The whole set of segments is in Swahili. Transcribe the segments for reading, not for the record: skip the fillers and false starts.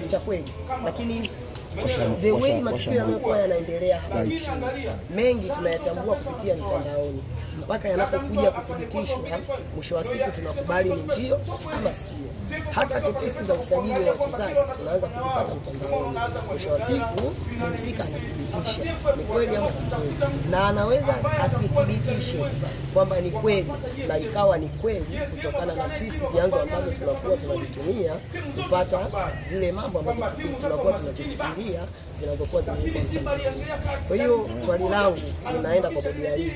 cha kweli, lakini the way matukio yanayokuwa yanaendelea hapa nchini mengi tunayatambua kupitia mitandaoni, mpaka yanapokuja kuthibitishwa, mwisho wa siku tunakubali ni ndio ama sio. Hata tetesi za usajili wa wachezaji tunaanza kuzipata mtandaoni, mwisho wa siku mhusika anathibitisha ni kweli ama si kweli, na anaweza asithibitishe kwamba ni kweli na ikawa ni kweli kutokana na sisi vyanzo ambavyo tunakuwa tunavitumia kupata zile mambo ambazo tunakuwa tunakifikiria zinazokuwa zimewekwa mtandaoni. Kwa hiyo swali langu linaenda kwa bodi ya ligi.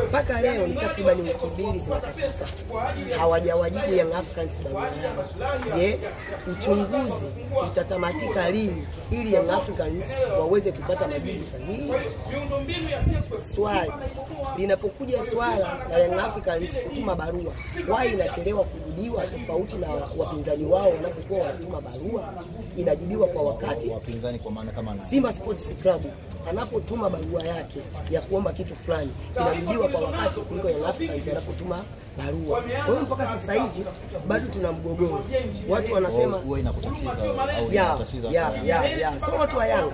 Mpaka leo ni takriban wiki mbili zinakatika, hawajawajibu Young Africans barua yao. Je, uchunguzi utatamatika lini ili Young Africans waweze kupata majibu sahihi? Swali linapokuja swala la Young Africans kutuma barua, why inachelewa kujibiwa tofauti na wapinzani wao wanapokuwa wanatuma barua inajibiwa kwa wakati? Wapinzani kwa maana kama Simba Sports Club anapotuma barua yake ya kuomba kitu fulani inajibiwa kwa wakati kuliko Young Africans anapotuma barua. Kwa hiyo mpaka sasa hivi bado tuna mgogoro. Watu wanasema huwa inakutatiza au ya so watu wa Yanga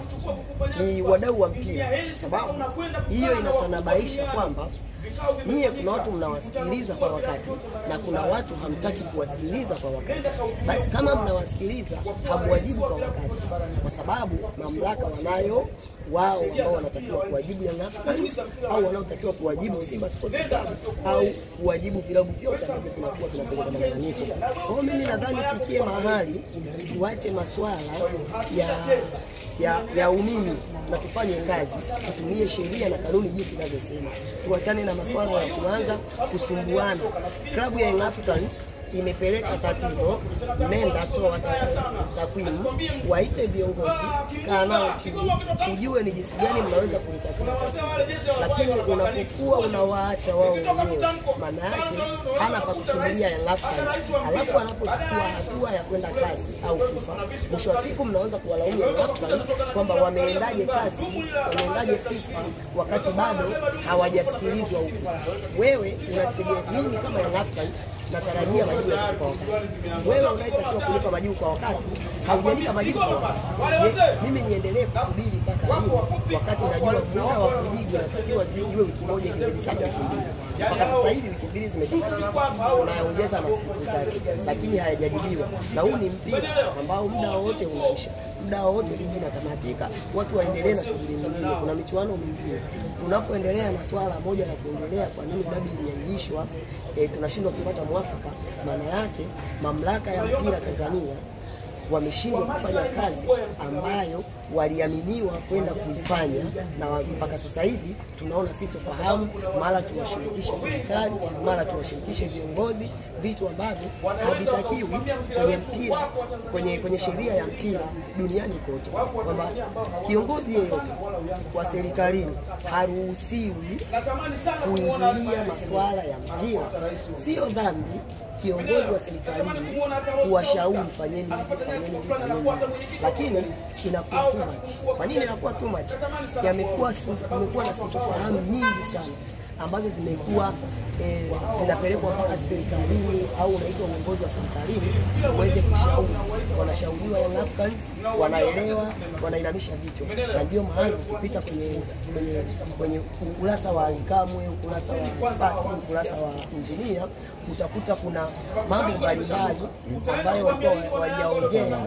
ni wadau wa mpira, sababu hiyo inatanabaisha kwamba nyie kuna watu mnawasikiliza kwa wakati na kuna watu hamtaki kuwasikiliza kwa wakati. Basi kama mnawasikiliza hamwajibu kwa wakati, kwa sababu mamlaka wanayo wao ambao wanatakiwa kuwajibu Young Africans au wanaotakiwa kuwajibu Simba Sports Club au kuwajibu vilabu vyote ambavyo tunakuwa tunapeleka malalamiko. Kwa hiyo mimi nadhani fikie mahali tuache masuala ya umimi na tufanye kazi, tutumie sheria na kanuni jinsi inavyosema. Tuachane na masuala ya kuanza kusumbuana. Klabu ya Young Africans imepeleka tatizo, nenda toa takwimu, waite viongozi, kaa nao chini, ujue ni jinsi gani mnaweza kulitatua tatizo. Lakini unapokuwa unawaacha wao wenyewe, maana yake hana pa kukimbilia Young Africans, alafu anapochukua hatua ya kwenda kasi au FIFA, mwisho wa siku mnaanza kuwalaumu Young Africans kwamba wameendaje kasi, wameendaje FIFA wakati bado hawajasikilizwa huko. Wewe unategemea nini kama Young Africans? Natarajia majibu ya kwa wakati. Wewe unayetakiwa kulipa majibu kwa wakati, haujalipa majibu kwa wakati. Mimi niendelee kusubiri mpaka lini wakati najua muda wa kujibu unatakiwa iwe wiki moja kizidi sana wiki mbili. Mpaka sasa hivi wiki mbili zimechakatika, tunaongeza na siku zake, lakini hayajajibiwa. Na huu ni mpira ambao muda wote unaisha. Muda wote ligi inatamatika, watu waendelee na shughuli nyingine, kuna michuano mingine. Tunapoendelea na swala moja la kuendelea kwa nini dabi iliahirishwa, tunashindwa kupata mwafaka, maana yake mamlaka ya mpira Tanzania wameshindwa kufanya kazi ambayo waliaminiwa kwenda kuifanya, na mpaka sasa hivi tunaona sitofahamu, mara tuwashirikishe serikali, mara tuwashirikishe viongozi, vitu ambavyo havitakiwi kwenye mpira, kwenye sheria ya mpira duniani kote, kwamba kiongozi yeyote wa serikalini haruhusiwi kuingilia masuala ya mpira. Sio dhambi kiongozi wa serikalini kuwashauri fanyeni hivi, lakini inakuwa too much. Kwa nini inakuwa too much? Kumekuwa na sitofahamu nyingi sana ambazo zimekuwa zinapelekwa mpaka serikalini au unaitwa uongozi wa serikalini uweze kushauri. Wanashauriwa Young Africans, wanaelewa, wanainamisha vichwa. Na ndio maana ukipita kwenye ukurasa wa Alikamwe, ukurasa wa Fati, ukurasa wa Injinia, utakuta kuna mambo mbalimbali ambayo walikuwa wajaongea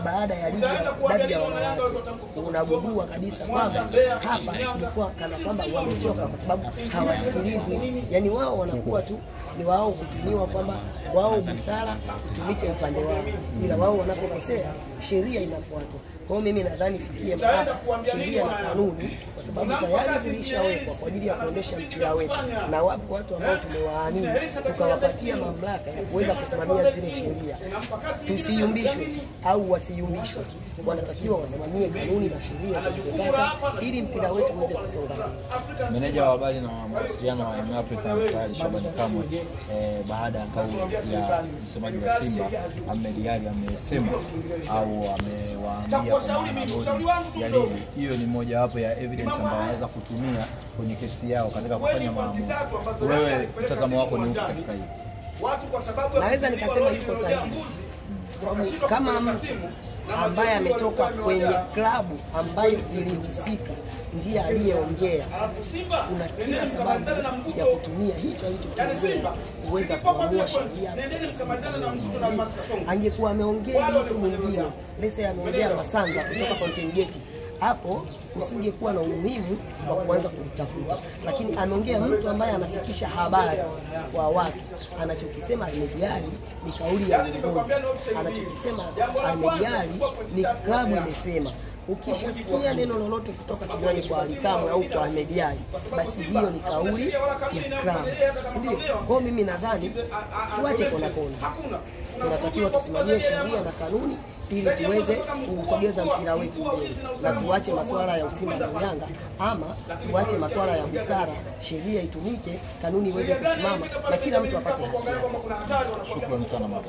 baada ya ligi dabi ya wanawake. Unagundua kabisa kwamba hapa ilikuwa kana kwamba wamechoka kwa sababu hawasikilizwi. Yani wao wanakuwa tu ni wao kutumiwa kwamba wao busara tumike upande wao, ila wao wanapokosea sheria inafuatwa. Kwa hiyo mimi nadhani fikie mpaka sheria na kanuni, kwa sababu tayari zilishawekwa kwa ajili ya kuendesha mpira wetu, na wapo watu ambao tumewaamini tukawapatia mamlaka ya kuweza kusimamia zile sheria. Tusiyumbishwe au wasiyumbishwe, wanatakiwa wasimamie kanuni na sheria zinazotaka ili mpira wetu uweze kusonga mbele. Meneja wa habari na mawasiliano wa Young Africans Ali Shabani Kamwe, baada ya kauli ya msemaji wa Simba Ahmed Ally amesema au amewaambia kwa maana bodi ya ligi, hiyo ni moja wapo ya evidence ambayo wanaweza kutumia kwenye kesi yao katika kufanya maamuzi. Wewe mtazamo wako ni upi katika hili? Naweza nikasema yuko sahihi, sababu kama mtu ambaye ametoka kwenye klabu ambayo ilihusika ndiye aliyeongea, kuna kila sababu ya kutumia hicho alichokiongea kuweza kuamua sheria. Angekuwa ameongea mtu mwingine, lese ameongea Masanza kutoka Fountain Gate, hapo usingekuwa na umuhimu wa kuanza kulitafuta, lakini ameongea mtu ambaye anafikisha habari kwa watu. Anachokisema Ahmed Ally ni kauli ya uongozi, anachokisema Ahmed Ally ni klabu imesema. Ukishasikia neno lolote kutoka kinywani kwa Ally Kamwe au kwa Ahmed Ally, basi hiyo ni kauli ya klabu, si ndio? Kwa mimi nadhani tuache kona kona, tunatakiwa tusimamie sheria na kanuni ili tuweze kusogeza mpira wetu mbele, na tuache masuala ya Usimba na Yanga, ama tuache masuala ya busara. Sheria itumike, kanuni iweze kusimama na kila mtu apate haki yake. Shukrani sana mama.